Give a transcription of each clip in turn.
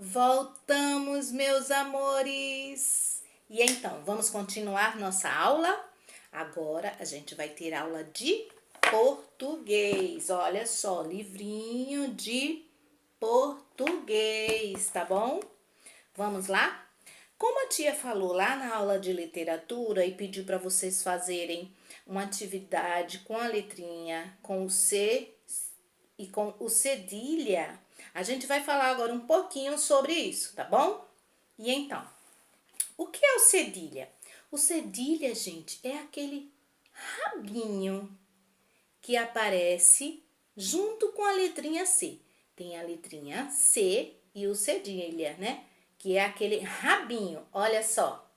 Voltamos, meus amores! E então, vamos continuar nossa aula? Agora a gente vai ter aula de português. Olha só, livrinho de português, tá bom? Vamos lá? Como a tia falou lá na aula de literatura e pediu para vocês fazerem uma atividade com a letrinha, com o C e com o cedilha, a gente vai falar agora um pouquinho sobre isso, tá bom? E então, o que é o cedilha? O cedilha, gente, é aquele rabinho que aparece junto com a letrinha C. Tem a letrinha C e o cedilha, né? Que é aquele rabinho, olha só.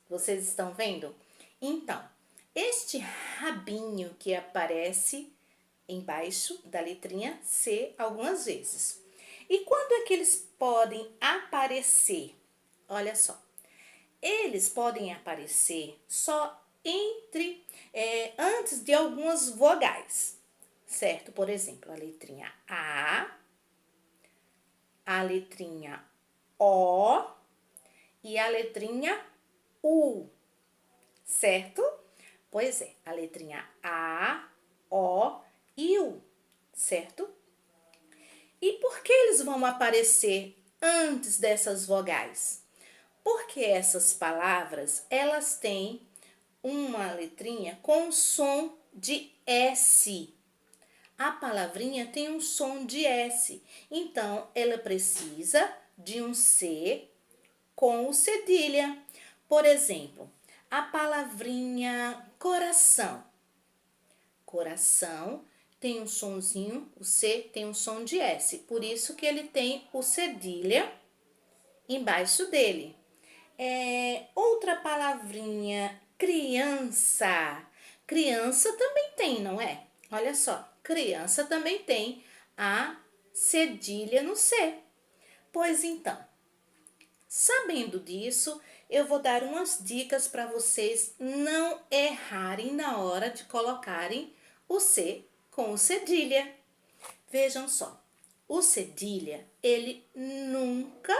Vocês estão vendo? Então, este rabinho que aparece embaixo da letrinha C algumas vezes. E quando é que eles podem aparecer? Olha só, eles podem aparecer só antes de algumas vogais, certo? Por exemplo, a letrinha a letrinha O e a letrinha U, certo? Pois é, a letrinha A, O e U, certo? E por que eles vão aparecer antes dessas vogais? Porque essas palavras, elas têm uma letrinha com som de S. A palavrinha tem um som de S. Então, ela precisa de um C com o cedilha. Por exemplo, a palavrinha coração. Coração tem um sonzinho, o C tem um som de S, por isso que ele tem o cedilha embaixo dele. Outra palavrinha, criança. Criança também tem, não é? Olha só, criança também tem a cedilha no C. Pois então, sabendo disso, eu vou dar umas dicas para vocês não errarem na hora de colocarem o C com o cedilha. Vejam só, o cedilha, ele nunca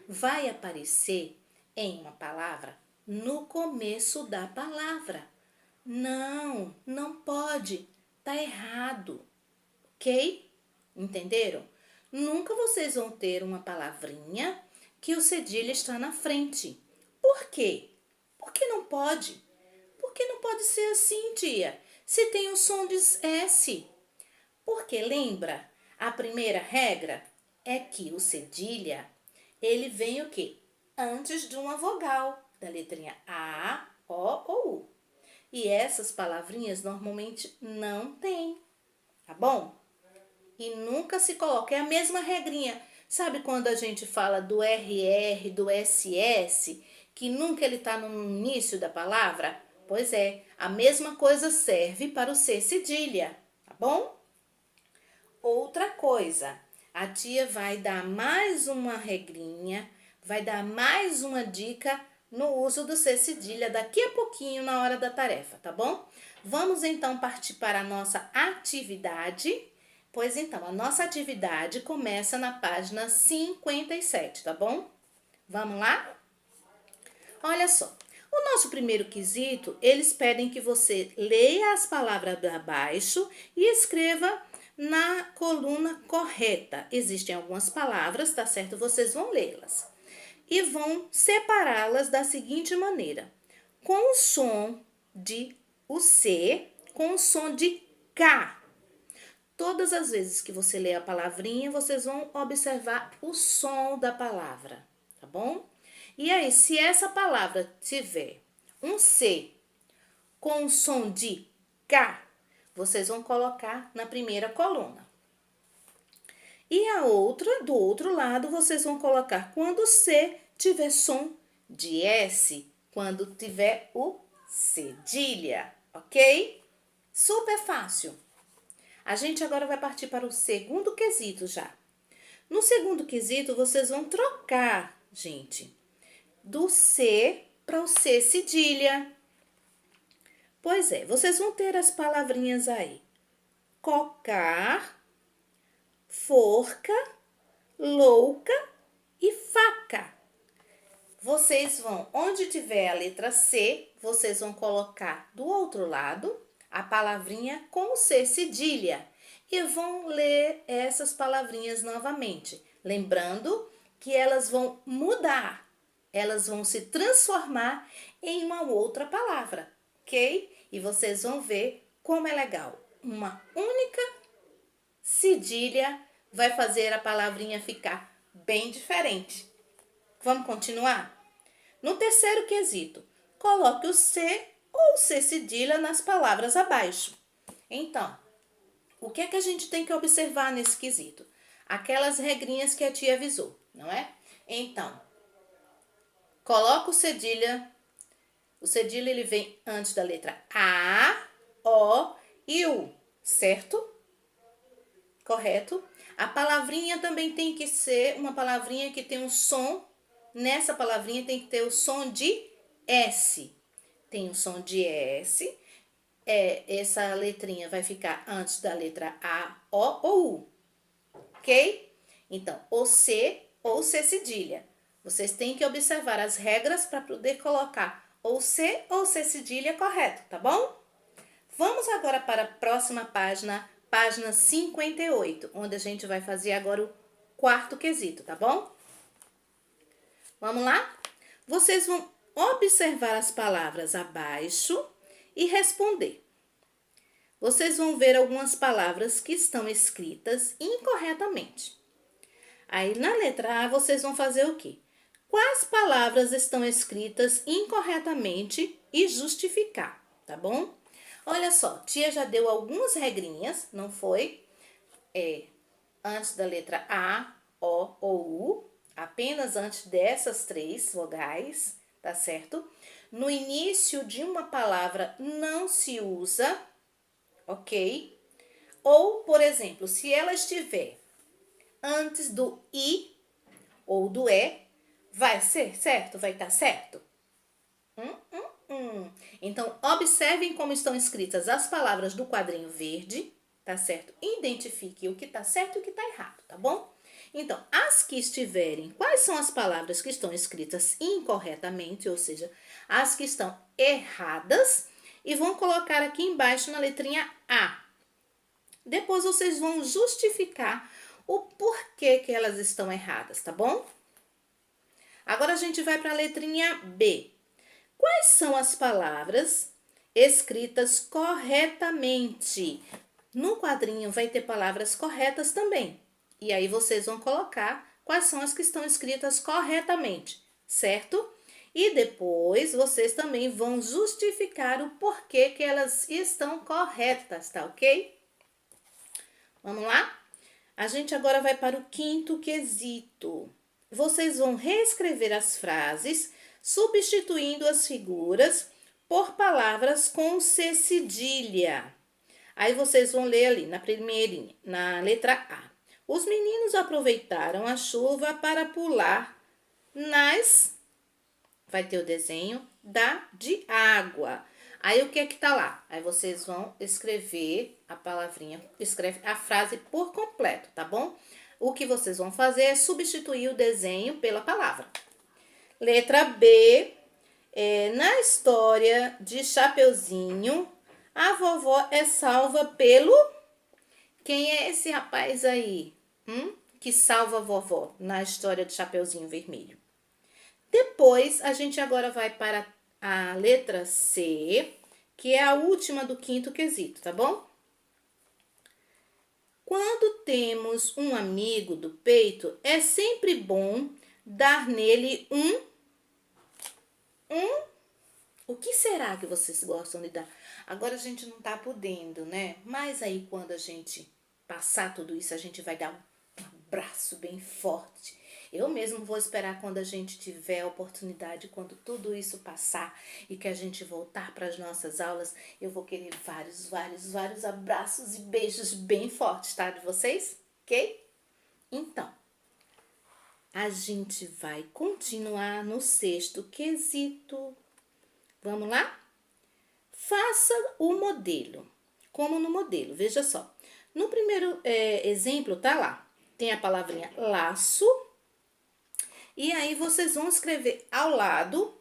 vai aparecer em uma palavra no começo da palavra. Não, não pode, tá errado, ok? Entenderam? Nunca vocês vão ter uma palavrinha que o cedilha está na frente. Por quê? Porque não pode. Porque não pode ser assim, tia. Se tem o som de S. Porque lembra, a primeira regra é que o cedilha, ele vem o quê? Antes de uma vogal, da letrinha A, O ou U. E essas palavrinhas normalmente não tem, tá bom? E nunca se coloca, é a mesma regrinha. Sabe quando a gente fala do RR, do SS, que nunca ele está no início da palavra? Pois é, a mesma coisa serve para o C cedilha, tá bom? Outra coisa, a tia vai dar mais uma regrinha, vai dar mais uma dica no uso do C cedilha daqui a pouquinho na hora da tarefa, tá bom? Vamos então partir para a nossa atividade. Pois então, a nossa atividade começa na página 57, tá bom? Vamos lá? Olha só, o nosso primeiro quesito, eles pedem que você leia as palavras abaixo e escreva na coluna correta. Existem algumas palavras, tá certo? Vocês vão lê-las e vão separá-las da seguinte maneira: com o som de o C, com o som de K. Todas as vezes que você lê a palavrinha, vocês vão observar o som da palavra, tá bom? E aí, se essa palavra tiver um C com o som de K, vocês vão colocar na primeira coluna. E a outra, do outro lado, vocês vão colocar quando o C tiver som de S, quando tiver o cedilha, ok? Super fácil. A gente agora vai partir para o segundo quesito já. No segundo quesito, vocês vão trocar, gente, do C para o C cedilha. Pois é, vocês vão ter as palavrinhas aí: cocar, forca, louca e faca. Vocês vão, onde tiver a letra C, vocês vão colocar do outro lado a palavrinha com C cedilha e vão ler essas palavrinhas novamente. Lembrando que elas vão mudar, elas vão se transformar em uma outra palavra, ok? E vocês vão ver como é legal. Uma única cedilha vai fazer a palavrinha ficar bem diferente. Vamos continuar? No terceiro quesito, coloque o C ou C cedilha nas palavras abaixo. Então, o que é que a gente tem que observar nesse quesito? Aquelas regrinhas que a tia avisou, não é? Então, coloca o cedilha ele vem antes da letra A, O e U, certo? Correto? A palavrinha também tem que ser uma palavrinha que tem um som. Nessa palavrinha tem que ter o som de S. Tem o som de S. Essa letrinha vai ficar antes da letra A, O ou U. Ok? Então, o C ou C cedilha. Vocês têm que observar as regras para poder colocar ou C ou C cedilha correto, tá bom? Vamos agora para a próxima página, página 58, onde a gente vai fazer agora o quarto quesito, tá bom? Vamos lá? Vocês vão observar as palavras abaixo e responder. Vocês vão ver algumas palavras que estão escritas incorretamente. Aí, na letra A, vocês vão fazer o quê? Quais palavras estão escritas incorretamente e justificar, tá bom? Olha só, tia já deu algumas regrinhas, não foi? Antes da letra A, O ou U, apenas antes dessas três vogais, tá certo? No início de uma palavra não se usa, ok? Ou, por exemplo, se ela estiver antes do I ou do E, vai ser certo? Vai estar certo? Então, observem como estão escritas as palavras do quadrinho verde, tá certo? Identifique o que tá certo e o que tá errado, tá bom? Então, as que estiverem, quais são as palavras que estão escritas incorretamente, ou seja, as que estão erradas, e vão colocar aqui embaixo na letrinha A. Depois vocês vão justificar o porquê que elas estão erradas, tá bom? Agora a gente vai para a letrinha B. Quais são as palavras escritas corretamente? No quadrinho vai ter palavras corretas também. E aí vocês vão colocar quais são as que estão escritas corretamente, certo? E depois vocês também vão justificar o porquê que elas estão corretas, tá ok? Vamos lá? A gente agora vai para o quinto quesito. Vocês vão reescrever as frases, substituindo as figuras por palavras com C cedilha. Aí vocês vão ler ali na primeirinha, na letra A. Os meninos aproveitaram a chuva para pular nas... Vai ter o desenho de água. Aí o que é que tá lá? Aí vocês vão escrever a palavrinha, escreve a frase por completo, tá bom? O que vocês vão fazer é substituir o desenho pela palavra. Letra B, na história de Chapeuzinho, a vovó é salva pelo... Quem é esse rapaz aí? Que salva a vovó na história de Chapeuzinho Vermelho? Depois, a gente agora vai para a letra C, que é a última do quinto quesito, tá bom? Quando temos um amigo do peito, é sempre bom dar nele O que será que vocês gostam de dar? Agora a gente não tá podendo, né? Mas aí quando a gente passar tudo isso, a gente vai dar um abraço bem forte. Eu mesmo vou esperar quando a gente tiver a oportunidade, quando tudo isso passar e que a gente voltar para as nossas aulas, eu vou querer vários abraços e beijos bem fortes, tá? De vocês, ok? Então, a gente vai continuar no sexto quesito. Vamos lá? Faça o modelo. Como no modelo, veja só. No primeiro exemplo, tá lá. tem a palavrinha laço. E aí, vocês vão escrever ao lado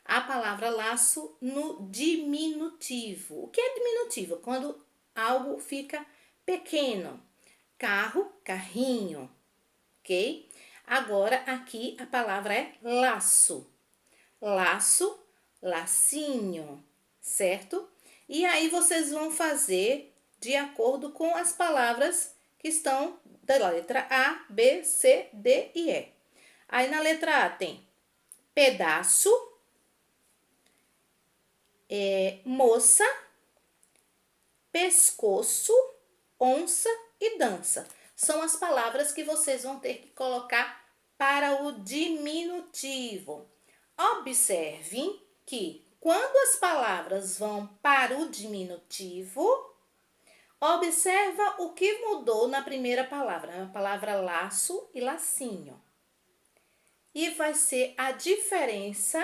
a palavra laço no diminutivo. O que é diminutivo? Quando algo fica pequeno. Carro, carrinho, ok? Agora, aqui a palavra é laço. Laço, lacinho, certo? E aí, vocês vão fazer de acordo com as palavras que estão da letra A, B, C, D e E. Aí, na letra A tem pedaço, moça, pescoço, onça e dança. São as palavras que vocês vão ter que colocar para o diminutivo. Observem que quando as palavras vão para o diminutivo, observa o que mudou na primeira palavra, a palavra laço e lacinho. E vai ser a diferença,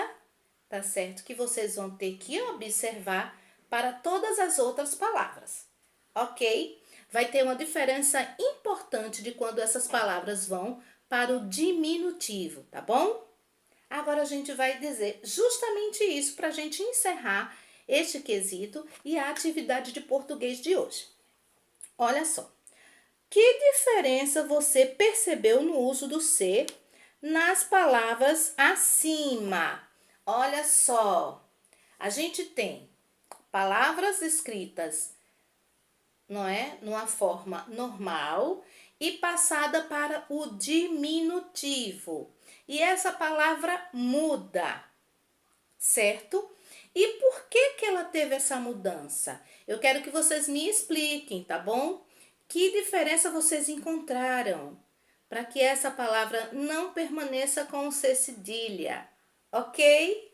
tá certo? Que vocês vão ter que observar para todas as outras palavras, ok? Vai ter uma diferença importante de quando essas palavras vão para o diminutivo, tá bom? Agora a gente vai dizer justamente isso para a gente encerrar este quesito e a atividade de português de hoje. Olha só, que diferença você percebeu no uso do ser nas palavras acima? Olha só, a gente tem palavras escritas, não é? Numa forma normal e passada para o diminutivo. E essa palavra muda, certo? E por que que ela teve essa mudança? Eu quero que vocês me expliquem, tá bom? Que diferença vocês encontraram para que essa palavra não permaneça com o C cedilha, ok?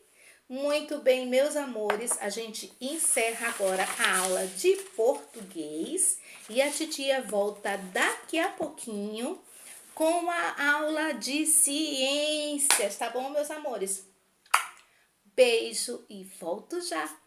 Muito bem, meus amores, a gente encerra agora a aula de português e a titia volta daqui a pouquinho com a aula de ciências, tá bom, meus amores? Beijo e volto já!